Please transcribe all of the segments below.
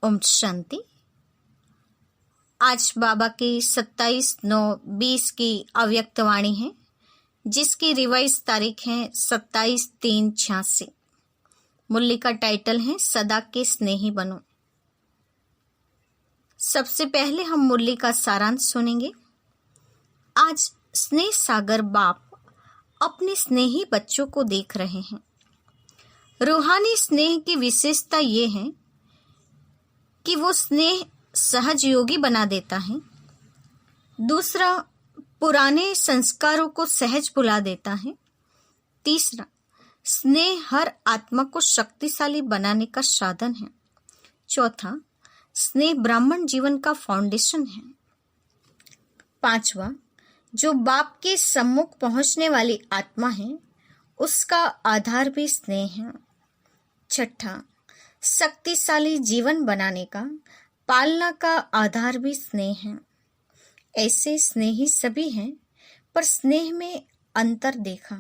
ओम शांति। आज बाबा की 27/9/20 की अव्यक्त वाणी है, जिसकी रिवाइज तारीख है 27/3/86। मुरली का टाइटल है सदा के स्नेही बनो। सबसे पहले हम मुरली का सारांश सुनेंगे। आज स्नेह सागर बाप अपने स्नेही बच्चों को देख रहे हैं। रूहानी स्नेह की विशेषता ये है कि वो स्नेह सहज योगी बना देता है। दूसरा, पुराने संस्कारों को सहज भुला देता है। तीसरा, स्नेह हर आत्मा को शक्तिशाली बनाने का साधन है। चौथा, स्नेह ब्राह्मण जीवन का फाउंडेशन है। पांचवा, जो बाप के सम्मुख पहुंचने वाली आत्मा है, उसका आधार भी स्नेह है। छठा, शक्तिशाली जीवन बनाने का पालना का आधार भी स्नेह है। ऐसे स्नेही सभी हैं, पर स्नेह में अंतर देखा।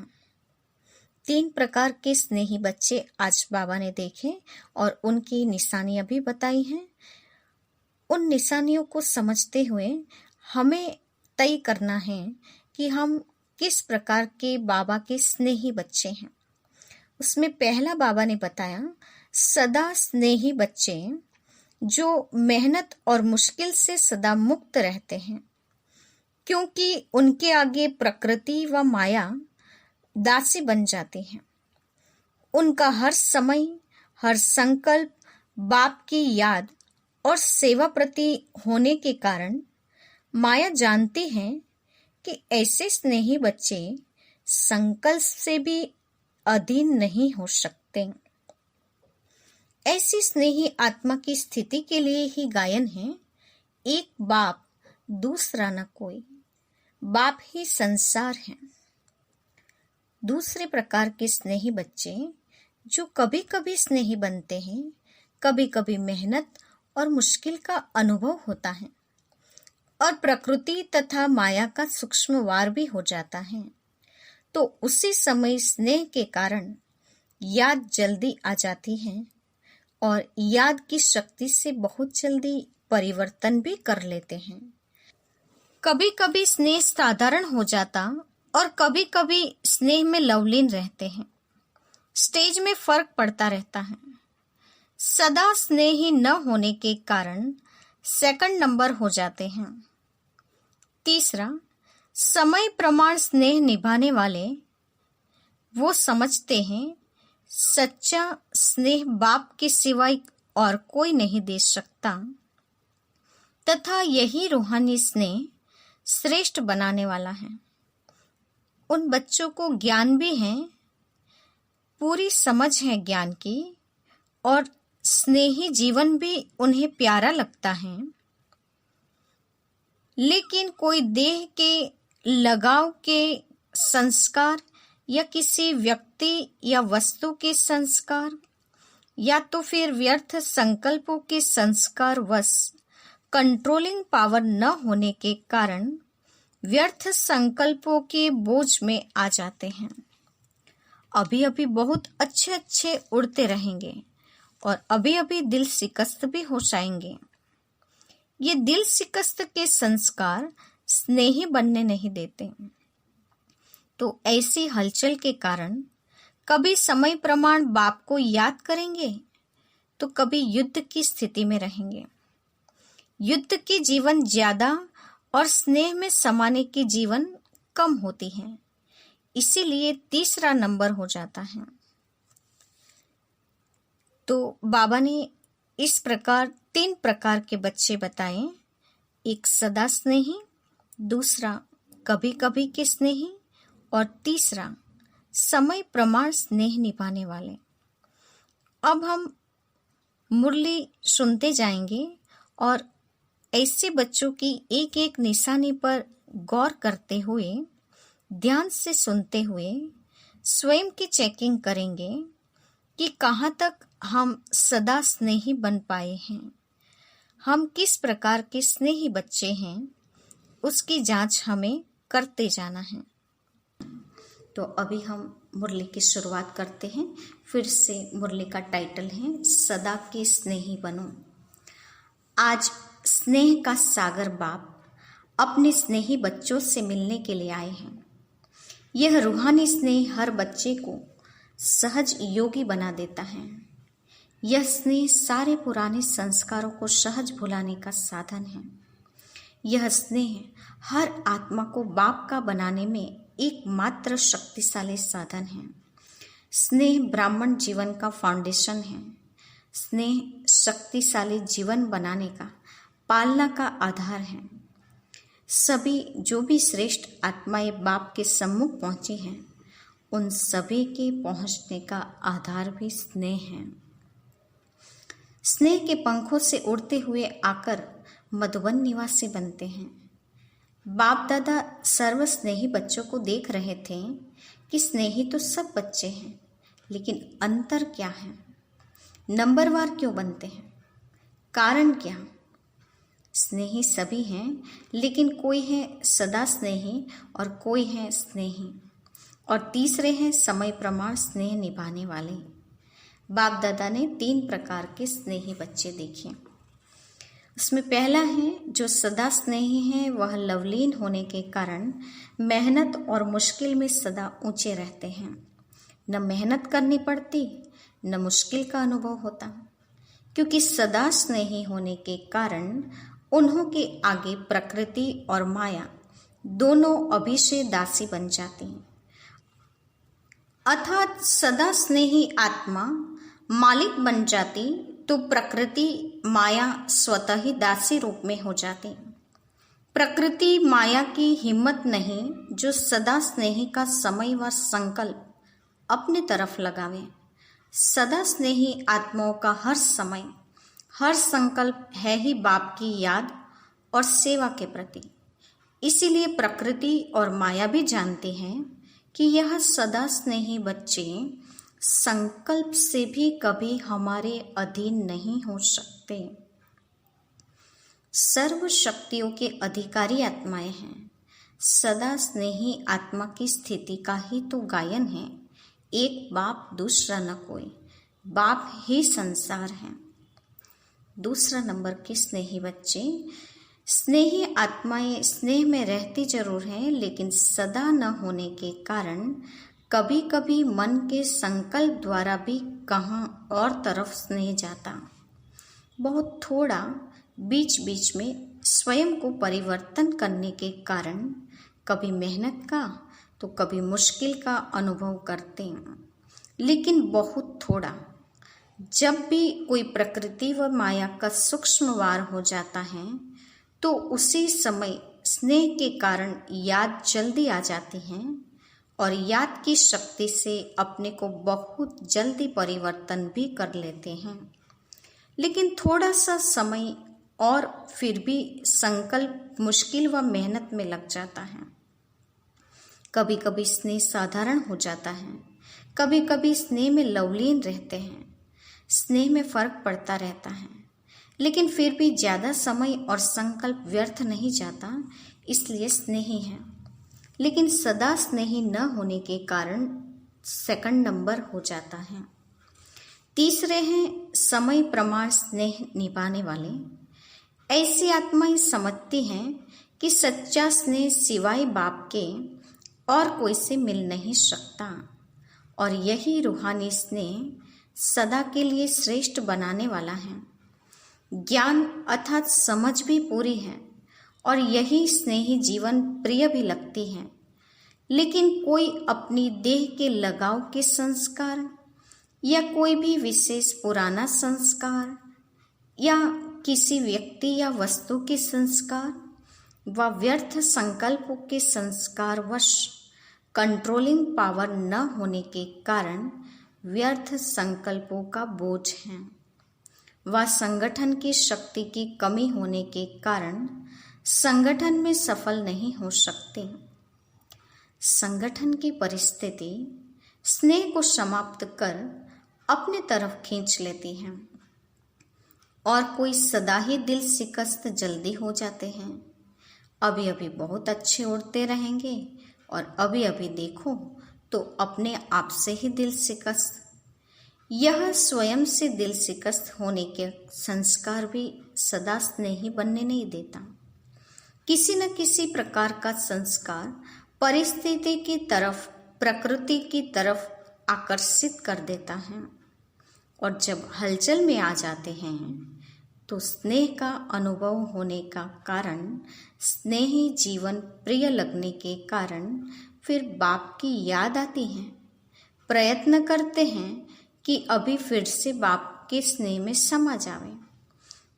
3 प्रकार के स्नेही बच्चे आज बाबा ने देखे और उनकी निशानियां भी बताई हैं। उन निशानियों को समझते हुए हमें तय करना है कि हम किस प्रकार के बाबा के स्नेही बच्चे हैं। उसमें पहला बाबा ने बताया, सदा स्नेही बच्चे जो मेहनत और मुश्किल से सदा मुक्त रहते हैं, क्योंकि उनके आगे प्रकृति व माया दासी बन जाती हैं। उनका हर समय, हर संकल्प बाप की याद और सेवा प्रति होने के कारण माया जानती है कि ऐसे स्नेही बच्चे संकल्प से भी अधीन नहीं हो सकते। ऐसी स्नेही आत्मा की स्थिति के लिए ही गायन है, एक बाप दूसरा न कोई, बाप ही संसार है। दूसरे प्रकार के स्नेही बच्चे जो कभी कभी स्नेही बनते हैं, कभी कभी मेहनत और मुश्किल का अनुभव होता है और प्रकृति तथा माया का सूक्ष्म वार भी हो जाता है, तो उसी समय स्नेह के कारण याद जल्दी आ जाती है और याद की शक्ति से बहुत जल्दी परिवर्तन भी कर लेते हैं। कभी कभी स्नेह साधारण हो जाता और कभी कभी स्नेह में लवलीन रहते हैं। स्टेज में फर्क पड़ता रहता है। सदा स्नेही न होने के कारण सेकंड नंबर हो जाते हैं। तीसरा, समय प्रमाण स्नेह निभाने वाले वो समझते हैं सच्चा स्नेह बाप के सिवाय और कोई नहीं दे सकता, तथा यही रूहानी स्नेह श्रेष्ठ बनाने वाला है। उन बच्चों को ज्ञान भी है, पूरी समझ है ज्ञान की, और स्नेही जीवन भी उन्हें प्यारा लगता है। लेकिन कोई देह के लगाव के संस्कार या किसी व्यक्ति या वस्तु के संस्कार या तो फिर व्यर्थ संकल्पों के संस्कार वश कंट्रोलिंग पावर न होने के कारण व्यर्थ संकल्पों के बोझ में आ जाते हैं। अभी अभी बहुत अच्छे अच्छे उड़ते रहेंगे और अभी अभी दिल शिकस्त भी हो जाएंगे। ये दिल शिकस्त के संस्कार स्नेही बनने नहीं देते। तो ऐसी हलचल के कारण कभी समय प्रमाण बाप को याद करेंगे तो कभी युद्ध की स्थिति में रहेंगे। युद्ध की जीवन ज्यादा और स्नेह में समाने की जीवन कम होती है, इसीलिए तीसरा नंबर हो जाता है। तो बाबा ने इस प्रकार 3 प्रकार के बच्चे बताए। एक सदा स्नेही, दूसरा कभी कभी के स्नेही, और तीसरा समय प्रमाण स्नेह निभाने वाले। अब हम मुरली सुनते जाएंगे और ऐसे बच्चों की एक एक निशानी पर गौर करते हुए, ध्यान से सुनते हुए स्वयं की चेकिंग करेंगे कि कहाँ तक हम सदा स्नेही बन पाए हैं, हम किस प्रकार के स्नेही बच्चे हैं, उसकी जांच हमें करते जाना है। तो अभी हम मुरली की शुरुआत करते हैं। फिर से मुरली का टाइटल है सदा के स्नेही बनो। आज स्नेह का सागर बाप अपने स्नेही बच्चों से मिलने के लिए आए हैं। यह रूहानी स्नेह हर बच्चे को सहज योगी बना देता है। यह स्नेह सारे पुराने संस्कारों को सहज भुलाने का साधन है। यह स्नेह हर आत्मा को बाप का बनाने में एकमात्र शक्तिशाली साधन है। स्नेह ब्राह्मण जीवन का फाउंडेशन है। स्नेह शक्तिशाली जीवन बनाने का, पालना का आधार है। सभी जो भी श्रेष्ठ आत्माएं बाप के सम्मुख पहुंची हैं, उन सभी के पहुंचने का आधार भी स्नेह है। स्नेह के पंखों से उड़ते हुए आकर मधुबन निवासी बनते हैं। बाप दादा सर्व स्नेही बच्चों को देख रहे थे कि स्नेही तो सब बच्चे हैं, लेकिन अंतर क्या है? नंबरवार क्यों बनते हैं? कारण क्या? स्नेही सभी हैं, लेकिन कोई है सदा स्नेही और कोई है स्नेही, और तीसरे हैं समय प्रमाण स्नेह निभाने वाले। बाप दादा ने 3 प्रकार के स्नेही बच्चे देखे। उसमें पहला है जो सदा स्नेही है, वह लवलीन होने के कारण मेहनत और मुश्किल में सदा ऊंचे रहते हैं। न मेहनत करनी पड़ती, न मुश्किल का अनुभव होता, क्योंकि सदा स्नेही होने के कारण उन्हों के आगे प्रकृति और माया दोनों अभिशय दासी बन जाती हैं। अर्थात सदा स्नेही आत्मा मालिक बन जाती तो प्रकृति माया स्वतः ही दासी रूप में हो जाती। प्रकृति माया की हिम्मत नहीं जो सदा स्नेही का समय व संकल्प अपने तरफ लगावे। सदा स्नेही आत्माओं का हर समय, हर संकल्प है ही बाप की याद और सेवा के प्रति। इसीलिए प्रकृति और माया भी जानती हैं कि यह सदा स्नेही बच्चे संकल्प से भी कभी हमारे अधीन नहीं हो सकते। सर्व शक्तियों के अधिकारी आत्माएं हैं। सदा स्नेही आत्मा की स्थिति का ही तो गायन है। एक बाप दूसरा न कोई, बाप ही संसार है। दूसरा नंबर के स्नेही बच्चे, स्नेही आत्माएं स्नेह में रहती जरूर हैं, लेकिन सदा न होने के कारण कभी कभी मन के संकल्प द्वारा भी कहाँ और तरफ स्नेह जाता। बहुत थोड़ा बीच बीच में स्वयं को परिवर्तन करने के कारण कभी मेहनत का तो कभी मुश्किल का अनुभव करते हैं, लेकिन बहुत थोड़ा। जब भी कोई प्रकृति व माया का सूक्ष्म वार हो जाता है तो उसी समय स्नेह के कारण याद जल्दी आ जाती है और याद की शक्ति से अपने को बहुत जल्दी परिवर्तन भी कर लेते हैं। लेकिन थोड़ा सा समय और फिर भी संकल्प मुश्किल व मेहनत में लग जाता है। कभी कभी स्नेह साधारण हो जाता है, कभी कभी स्नेह में लवलीन रहते हैं। स्नेह में फर्क पड़ता रहता है, लेकिन फिर भी ज़्यादा समय और संकल्प व्यर्थ नहीं जाता, इसलिए स्नेही है। लेकिन सदा स्नेही न होने के कारण सेकंड नंबर हो जाता है। तीसरे हैं समय प्रमाण स्नेह निभाने वाले। ऐसी आत्माएं समझती हैं कि सच्चा स्नेह सिवाय बाप के और कोई से मिल नहीं सकता, और यही रूहानी स्नेह सदा के लिए श्रेष्ठ बनाने वाला है। ज्ञान अर्थात समझ भी पूरी है और यही स्नेही जीवन प्रिय भी लगती है। लेकिन कोई अपनी देह के लगाव के संस्कार या कोई भी विशेष पुराना संस्कार या किसी व्यक्ति या वस्तु के संस्कार व व्यर्थ संकल्पों के संस्कार वश कंट्रोलिंग पावर न होने के कारण व्यर्थ संकल्पों का बोझ है व संगठन की शक्ति की कमी होने के कारण संगठन में सफल नहीं हो सकते। संगठन की परिस्थिति स्नेह को समाप्त कर अपने तरफ खींच लेती है और कोई सदा ही दिल शिकस्त जल्दी हो जाते हैं। अभी अभी बहुत अच्छे उड़ते रहेंगे और अभी अभी देखो तो अपने आप से ही दिल शिकस्त। यह स्वयं से दिल शिकस्त होने के संस्कार भी सदा स्नेही बनने नहीं देता। किसी न किसी प्रकार का संस्कार परिस्थिति की तरफ, प्रकृति की तरफ आकर्षित कर देता है, और जब हलचल में आ जाते हैं तो स्नेह का अनुभव होने का कारण, स्नेही जीवन प्रिय लगने के कारण फिर बाप की याद आती है। प्रयत्न करते हैं कि अभी फिर से बाप के स्नेह में समा जावे,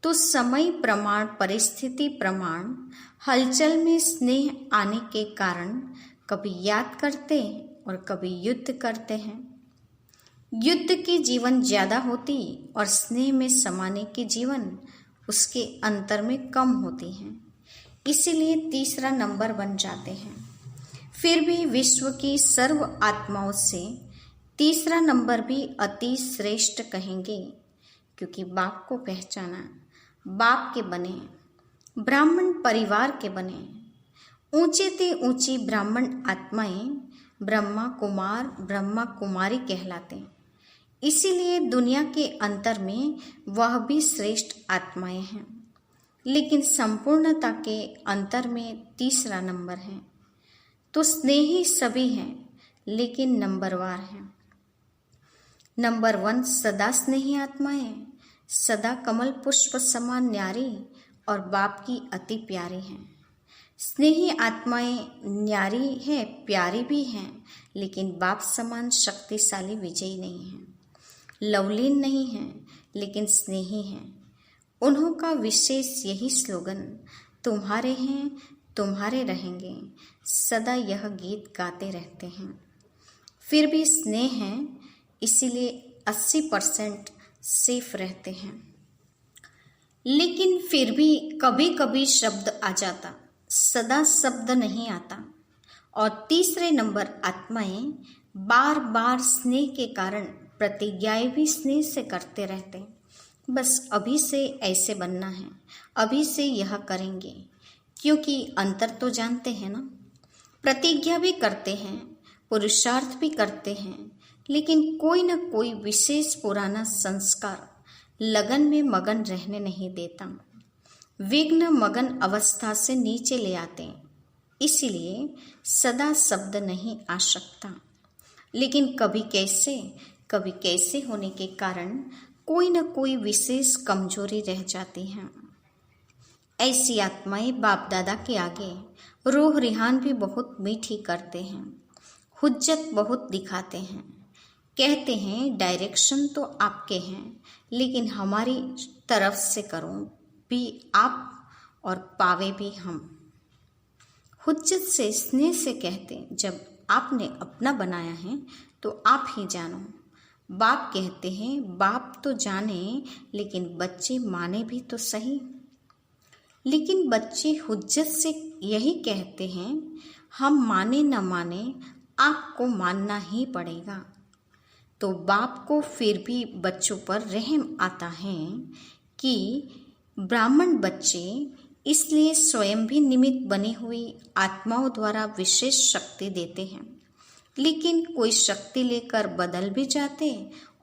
तो समय प्रमाण, परिस्थिति प्रमाण, हलचल में स्नेह आने के कारण कभी याद करते और कभी युद्ध करते हैं। युद्ध की जीवन ज्यादा होती और स्नेह में समाने की जीवन उसके अंतर में कम होती है, इसीलिए तीसरा नंबर बन जाते हैं। फिर भी विश्व की सर्व आत्माओं से तीसरा नंबर भी अति श्रेष्ठ कहेंगे, क्योंकि बाप को पहचाना, बाप के बने, ब्राह्मण परिवार के बने, ऊंचे से ऊंची ब्राह्मण आत्माएं ब्रह्मा कुमार, ब्रह्मा कुमारी कहलाते। इसीलिए दुनिया के अंतर में वह भी श्रेष्ठ आत्माएं हैं, लेकिन संपूर्णता के अंतर में तीसरा नंबर है। तो स्नेही सभी हैं, लेकिन नंबरवार हैं। नंबर 1 सदा स्नेही आत्माएं, सदा कमल पुष्प समान न्यारी और बाप की अति प्यारी हैं। स्नेही आत्माएं न्यारी है, प्यारी भी हैं, लेकिन बाप समान शक्तिशाली विजयी नहीं हैं, लवलीन नहीं हैं, लेकिन स्नेही हैं। उन्हों का विशेष यही स्लोगन, तुम्हारे हैं तुम्हारे रहेंगे, सदा यह गीत गाते रहते हैं। फिर भी स्नेह है, इसीलिए 80% सेफ रहते हैं। लेकिन फिर भी कभी कभी शब्द आ जाता, सदा शब्द नहीं आता। और तीसरे नंबर आत्माएं बार बार स्नेह के कारण प्रतिज्ञाएं भी स्नेह से करते रहते हैं। बस अभी से ऐसे बनना है, अभी से यह करेंगे, क्योंकि अंतर तो जानते हैं ना। प्रतिज्ञा भी करते हैं, पुरुषार्थ भी करते हैं, लेकिन कोई न कोई विशेष पुराना संस्कार लगन में मगन रहने नहीं देता, विघ्न मगन अवस्था से नीचे ले आते। इसीलिए सदा शब्द नहीं आ सकता, लेकिन कभी कैसे होने के कारण कोई न कोई विशेष कमजोरी रह जाती है। ऐसी आत्माएं बाप दादा के आगे रूह रिहान भी बहुत मीठी करते हैं, हुज्जत बहुत दिखाते हैं, कहते हैं डायरेक्शन तो आपके हैं, लेकिन हमारी तरफ से करो भी आप और पावे भी हम। हुज्जत से स्नेह से कहते, जब आपने अपना बनाया है तो आप ही जानो। बाप कहते हैं बाप तो जाने, लेकिन बच्चे माने भी तो सही। लेकिन बच्चे हुज्जत से यही कहते हैं, हम माने न माने आपको मानना ही पड़ेगा। तो बाप को फिर भी बच्चों पर रहम आता है कि ब्राह्मण बच्चे इसलिए स्वयं भी निमित्त बनी हुई आत्माओं द्वारा विशेष शक्ति देते हैं, लेकिन कोई शक्ति लेकर बदल भी जाते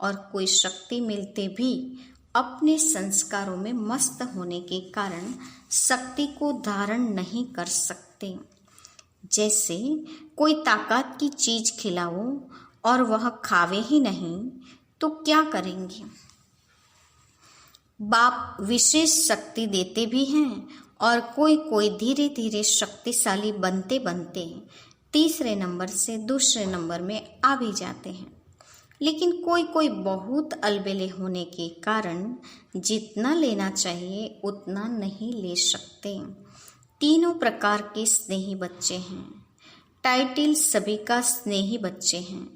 और कोई शक्ति मिलते भी अपने संस्कारों में मस्त होने के कारण शक्ति को धारण नहीं कर सकते। जैसे कोई ताकत की चीज खिलाओ और वह खावे ही नहीं तो क्या करेंगे। बाप विशेष शक्ति देते भी हैं और कोई धीरे धीरे शक्तिशाली बनते बनते तीसरे नंबर से दूसरे नंबर में आ भी जाते हैं। लेकिन कोई बहुत अलबेले होने के कारण जितना लेना चाहिए उतना नहीं ले सकते। तीनों प्रकार के स्नेही बच्चे हैं, टाइटल सभी का स्नेही बच्चे हैं,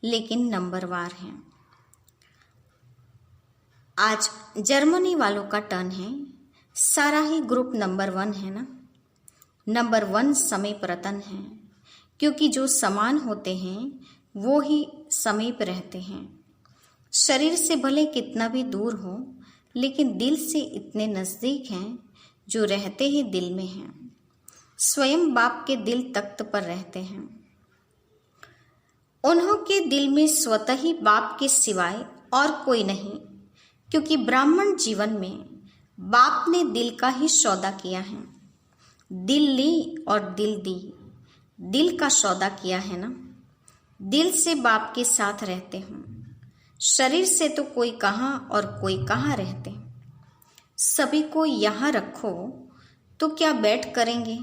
लेकिन नंबरवार हैं। आज जर्मनी वालों का टर्न है, सारा ही ग्रुप नंबर 1 है ना। नंबर 1 समीप रतन है, क्योंकि जो समान होते हैं वो ही समीप रहते हैं। शरीर से भले कितना भी दूर हो, लेकिन दिल से इतने नज़दीक हैं जो रहते ही दिल में हैं। स्वयं बाप के दिल तख्त पर रहते हैं। उन्हों के दिल में स्वतः ही बाप के सिवाय और कोई नहीं, क्योंकि ब्राह्मण जीवन में बाप ने दिल का ही सौदा किया है। दिल ली और दिल दी, दिल का सौदा किया है ना। दिल से बाप के साथ रहते हूँ, शरीर से तो कोई कहाँ और कोई कहाँ रहते। सभी को यहाँ रखो तो क्या बैठ करेंगे।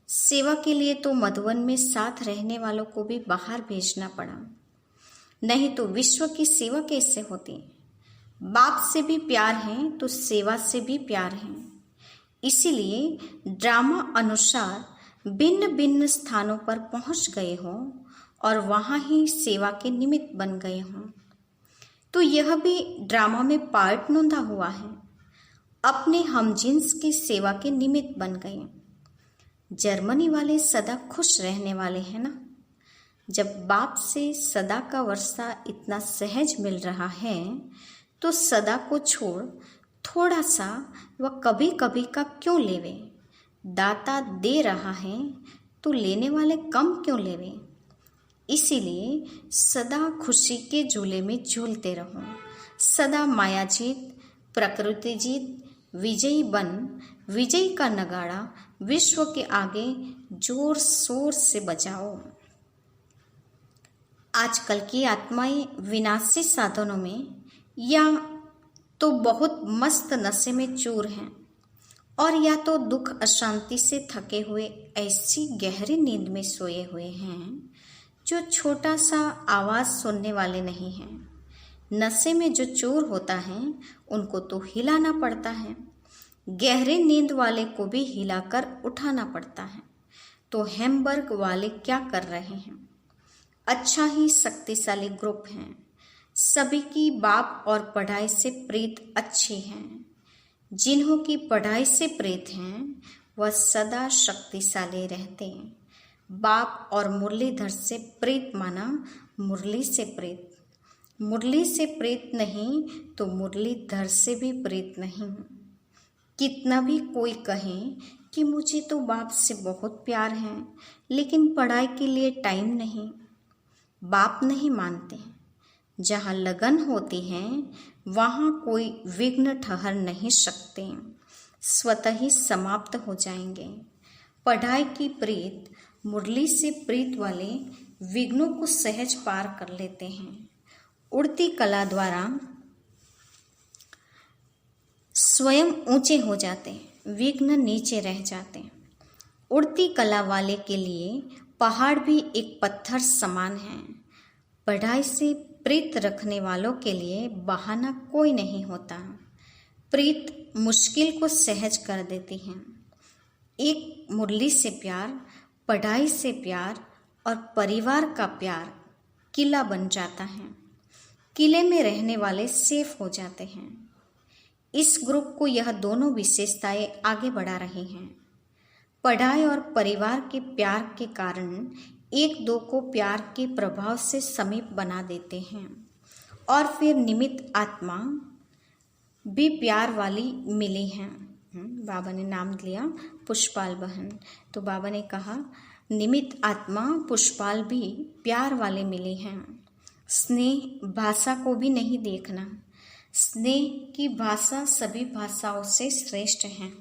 सेवा के लिए तो मधुवन में साथ रहने वालों को भी बाहर भेजना पड़ा, नहीं तो विश्व की सेवा कैसे होती। बाप से भी प्यार है तो सेवा से भी प्यार है। इसीलिए ड्रामा अनुसार भिन्न भिन्न स्थानों पर पहुंच गए हो और वहां ही सेवा के निमित्त बन गए हो। तो यह भी ड्रामा में पार्ट नोंदा हुआ है। अपने हमजिन्स की सेवा के निमित्त बन गए। जर्मनी वाले सदा खुश रहने वाले हैं ना। जब बाप से सदा का वर्षा इतना सहज मिल रहा है तो सदा को छोड़ थोड़ा सा व कभी कभी का क्यों लेवे। दाता दे रहा है तो लेने वाले कम क्यों लेवे। इसीलिए सदा खुशी के झूले में झूलते रहो। सदा माया जीत, प्रकृति जीत, विजयी बन। विजयी का नगाड़ा विश्व के आगे जोर शोर से बजाओ। आजकल की आत्माएं विनाशी साधनों में या तो बहुत मस्त नशे में चूर हैं और या तो दुख अशांति से थके हुए ऐसी गहरी नींद में सोए हुए हैं जो छोटा सा आवाज सुनने वाले नहीं हैं। नशे में जो चोर होता है उनको तो हिलाना पड़ता है, गहरे नींद वाले को भी हिलाकर उठाना पड़ता है। तो हैम्बर्ग वाले क्या कर रहे हैं। अच्छा ही शक्तिशाली ग्रुप हैं। सभी की बाप और पढ़ाई से प्रीत अच्छी हैं। जिन्हों की पढ़ाई से प्रीत हैं वह सदा शक्तिशाली रहते हैं। बाप और मुरलीधर से प्रीत माना मुरली से प्रीत। मुरली से प्रीत नहीं तो मुरलीधर से भी प्रीत नहीं। कितना भी कोई कहे कि मुझे तो बाप से बहुत प्यार है लेकिन पढ़ाई के लिए टाइम नहीं, बाप नहीं मानते। जहाँ लगन होती है वहाँ कोई विघ्न ठहर नहीं सकते, स्वतः ही समाप्त हो जाएंगे। पढ़ाई की प्रीत, मुरली से प्रीत वाले विघ्नों को सहज पार कर लेते हैं। उड़ती कला द्वारा स्वयं ऊंचे हो जाते, विघ्न नीचे रह जाते। उड़ती कला वाले के लिए पहाड़ भी एक पत्थर समान है। पढ़ाई से प्रीत रखने वालों के लिए बहाना कोई नहीं होता। प्रीत मुश्किल को सहज कर देती है। एक मुरली से प्यार, पढ़ाई से प्यार और परिवार का प्यार किला बन जाता है। किले में रहने वाले सेफ हो जाते हैं। इस ग्रुप को यह दोनों विशेषताएं आगे बढ़ा रही हैं। पढ़ाई और परिवार के प्यार के कारण एक दो को प्यार के प्रभाव से समीप बना देते हैं और फिर निमित्त आत्मा भी प्यार वाली मिली हैं। बाबा ने नाम लिया पुष्पाल बहन, तो बाबा ने कहा निमित्त आत्मा पुष्पाल भी प्यार वाले मिली हैं। स्नेह भाषा को भी नहीं देखना। स्नेह की भाषा सभी भाषाओं से श्रेष्ठ है।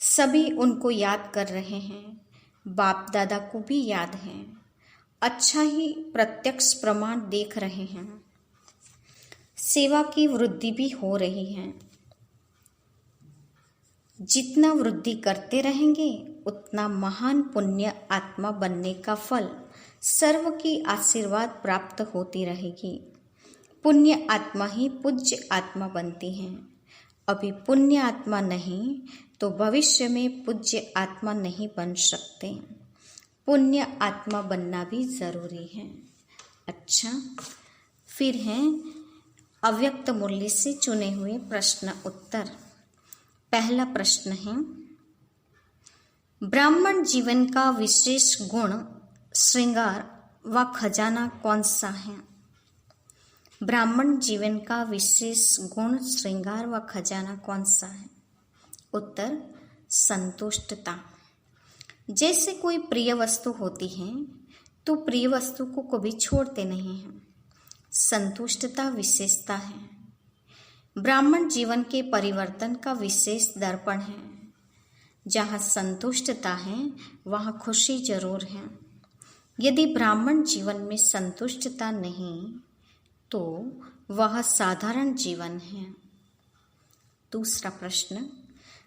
सभी उनको याद कर रहे हैं, बाप दादा को भी याद है। अच्छा ही प्रत्यक्ष प्रमाण देख रहे हैं। सेवा की वृद्धि भी हो रही है। जितना वृद्धि करते रहेंगे उतना महान पुण्य आत्मा बनने का फल सर्व की आशीर्वाद प्राप्त होती रहेगी। पुण्य आत्मा ही पूज्य आत्मा बनती है। अभी पुण्य आत्मा नहीं तो भविष्य में पूज्य आत्मा नहीं बन सकते। पुण्य आत्मा बनना भी जरूरी है। अच्छा, फिर हैं अव्यक्त मुरली से चुने हुए प्रश्न उत्तर। पहला प्रश्न है, ब्राह्मण जीवन का विशेष गुण, श्रृंगार व खजाना कौन सा है? ब्राह्मण जीवन का विशेष गुण, श्रृंगार व खजाना कौन सा है? उत्तर, संतुष्टता। जैसे कोई प्रिय वस्तु होती है तो प्रिय वस्तु को कभी छोड़ते नहीं हैं। संतुष्टता विशेषता है। ब्राह्मण जीवन के परिवर्तन का विशेष दर्पण है। जहाँ संतुष्टता है वहाँ खुशी जरूर है। यदि ब्राह्मण जीवन में संतुष्टता नहीं तो वह साधारण जीवन है। दूसरा प्रश्न,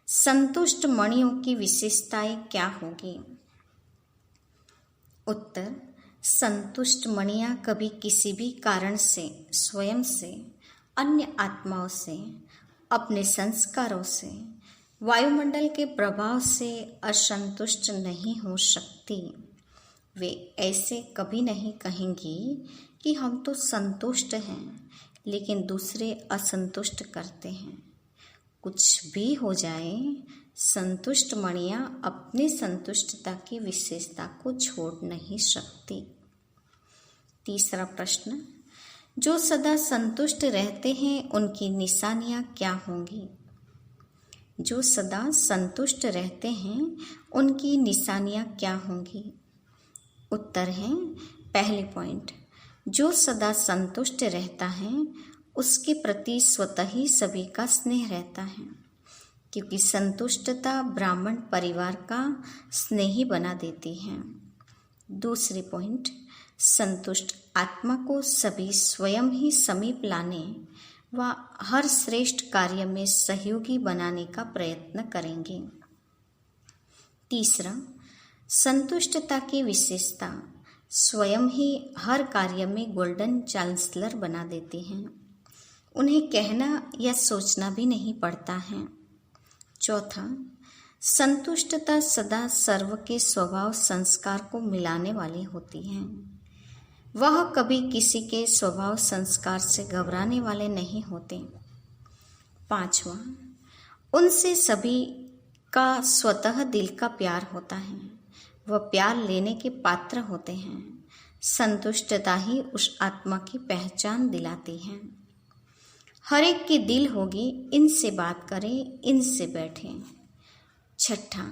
संतुष्ट मणियों की विशेषताएं क्या होगी? उत्तर, संतुष्ट मणियाँ कभी किसी भी कारण से, स्वयं से, अन्य आत्माओं से, अपने संस्कारों से, वायुमंडल के प्रभाव से असंतुष्ट नहीं हो सकती। वे ऐसे कभी नहीं कहेंगी कि हम तो संतुष्ट हैं लेकिन दूसरे असंतुष्ट करते हैं। कुछ भी हो जाए, संतुष्ट मणियाँ अपनी संतुष्टता की विशेषता को छोड़ नहीं सकती। तीसरा प्रश्न, जो सदा संतुष्ट रहते हैं उनकी निशानियाँ क्या होंगी? जो सदा संतुष्ट रहते हैं उनकी निशानियाँ क्या होंगी? उत्तर है, पहले पॉइंट, जो सदा संतुष्ट रहता है उसके प्रति स्वतः ही सभी का स्नेह रहता है, क्योंकि संतुष्टता ब्राह्मण परिवार का स्नेही बना देती है। दूसरी पॉइंट, संतुष्ट आत्मा को सभी स्वयं ही समीप लाने व हर श्रेष्ठ कार्य में सहयोगी बनाने का प्रयत्न करेंगे। तीसरा, संतुष्टता की विशेषता स्वयं ही हर कार्य में गोल्डन चांसलर बना देती हैं। उन्हें कहना या सोचना भी नहीं पड़ता है। चौथा, संतुष्टता सदा सर्व के स्वभाव संस्कार को मिलाने वाली होती है। वह कभी किसी के स्वभाव संस्कार से घबराने वाले नहीं होते। पांचवा, उनसे सभी का स्वतः दिल का प्यार होता है। वह प्यार लेने के पात्र होते हैं। संतुष्टता ही उस आत्मा की पहचान दिलाती है। हर एक की दिल होगी, इनसे बात करें, इनसे बैठें। छठा,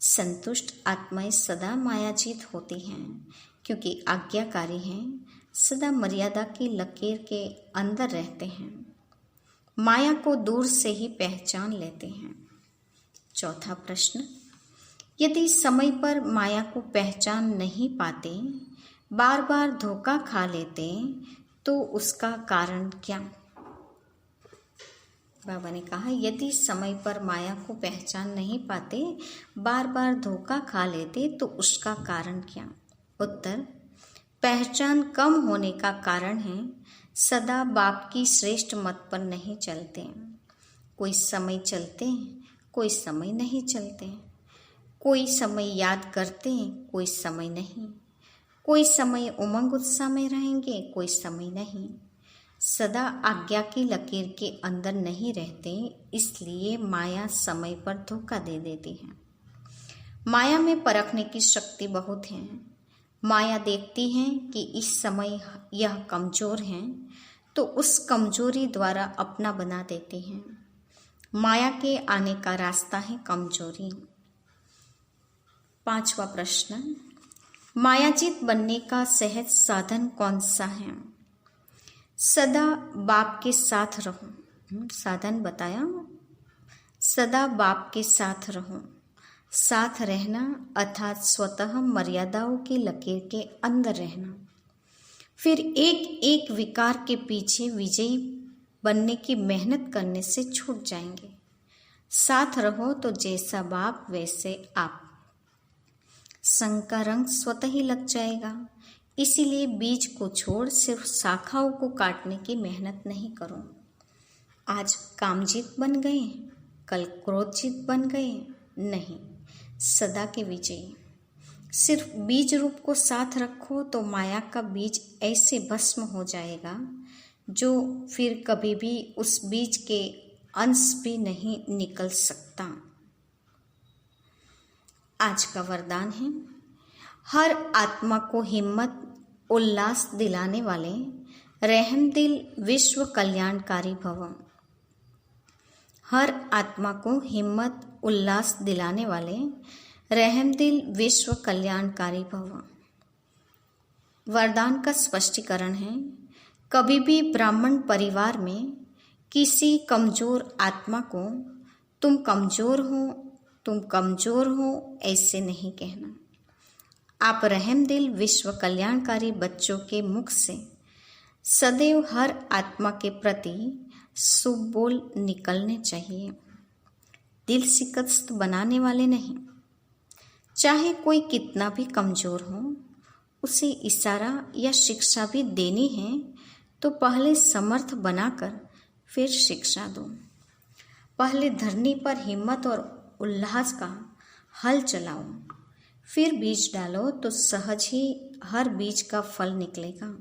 संतुष्ट आत्माएं सदा मायाजीत होती हैं, क्योंकि आज्ञाकारी हैं, सदा मर्यादा की लकीर के अंदर रहते हैं, माया को दूर से ही पहचान लेते हैं। चौथा प्रश्न, यदि समय पर माया को पहचान नहीं पाते, बार बार धोखा खा लेते, तो उसका कारण क्या? बाबा ने कहा, यदि समय पर माया को पहचान नहीं पाते, बार बार धोखा खा लेते, तो उसका कारण क्या? उत्तर, पहचान कम होने का कारण है सदा बाप की श्रेष्ठ मत पर नहीं चलते। कोई समय चलते, कोई समय नहीं चलते। कोई समय याद करते, कोई समय नहीं। कोई समय उमंग उत्साह में रहेंगे, कोई समय नहीं। सदा आज्ञा की लकीर के अंदर नहीं रहते, इसलिए माया समय पर धोखा दे देती है। माया में परखने की शक्ति बहुत है। माया देखती है कि इस समय यह कमजोर है, तो उस कमजोरी द्वारा अपना बना देती है। माया के आने का रास्ता है कमजोरी। पांचवा प्रश्न, मायाजीत बनने का सहज साधन कौन सा है? सदा बाप के साथ रहो। साधन बताया, सदा बाप के साथ रहो। साथ रहना अर्थात स्वतः मर्यादाओं की लकीर के अंदर रहना। फिर एक एक विकार के पीछे विजयी बनने की मेहनत करने से छूट जाएंगे। साथ रहो तो जैसा बाप वैसे आप। संग का रंग स्वतः ही लग जाएगा। इसीलिए बीज को छोड़ सिर्फ शाखाओं को काटने की मेहनत नहीं करो। आज कामजीत बन गए, कल क्रोधजीत बन गए, नहीं, सदा के विजयी। सिर्फ बीज रूप को साथ रखो तो माया का बीज ऐसे भस्म हो जाएगा जो फिर कभी भी उस बीज के अंश भी नहीं निकल सकता। आज का वरदान है, हर आत्मा को हिम्मत उल्लास दिलाने वाले रहमदिल विश्व कल्याणकारी भव। हर आत्मा को हिम्मत उल्लास दिलाने वाले रहमदिल विश्व कल्याणकारी भव। वरदान का स्पष्टीकरण है, कभी भी ब्राह्मण परिवार में किसी कमजोर आत्मा को तुम कमजोर हो ऐसे नहीं कहना। आप रहमदिल विश्व कल्याणकारी बच्चों के मुख से सदैव हर आत्मा के प्रति शुभ बोल निकलने चाहिए, दिल शिकस्त बनाने वाले नहीं। चाहे कोई कितना भी कमजोर हो, उसे इशारा या शिक्षा भी देनी है तो पहले समर्थ बनाकर फिर शिक्षा दो। पहले धरनी पर हिम्मत और उल्लास का हल चलाओ, फिर बीज डालो तो सहज ही हर बीज का फल निकलेगा।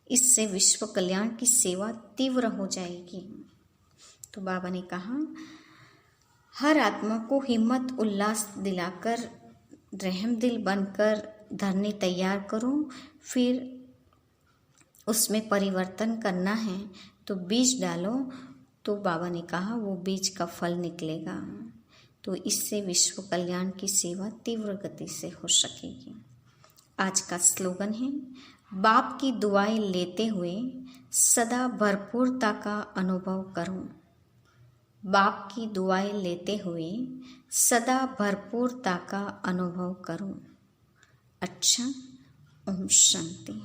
इससे विश्व कल्याण की सेवा तीव्र हो जाएगी। तो बाबा ने कहा, हर आत्मा को हिम्मत उल्लास दिलाकर रहमदिल बनकर धरनी तैयार करो, फिर उसमें परिवर्तन करना है तो बीज डालो। तो बाबा ने कहा वो बीज का फल निकलेगा। तो इससे विश्व कल्याण की सेवा तीव्र गति से हो सकेगी। आज का स्लोगन है, बाप की दुआएं लेते हुए सदा भरपूरता का अनुभव करो। बाप की दुआएं लेते हुए सदा भरपूरता का अनुभव करो। अच्छा, ओम शांति।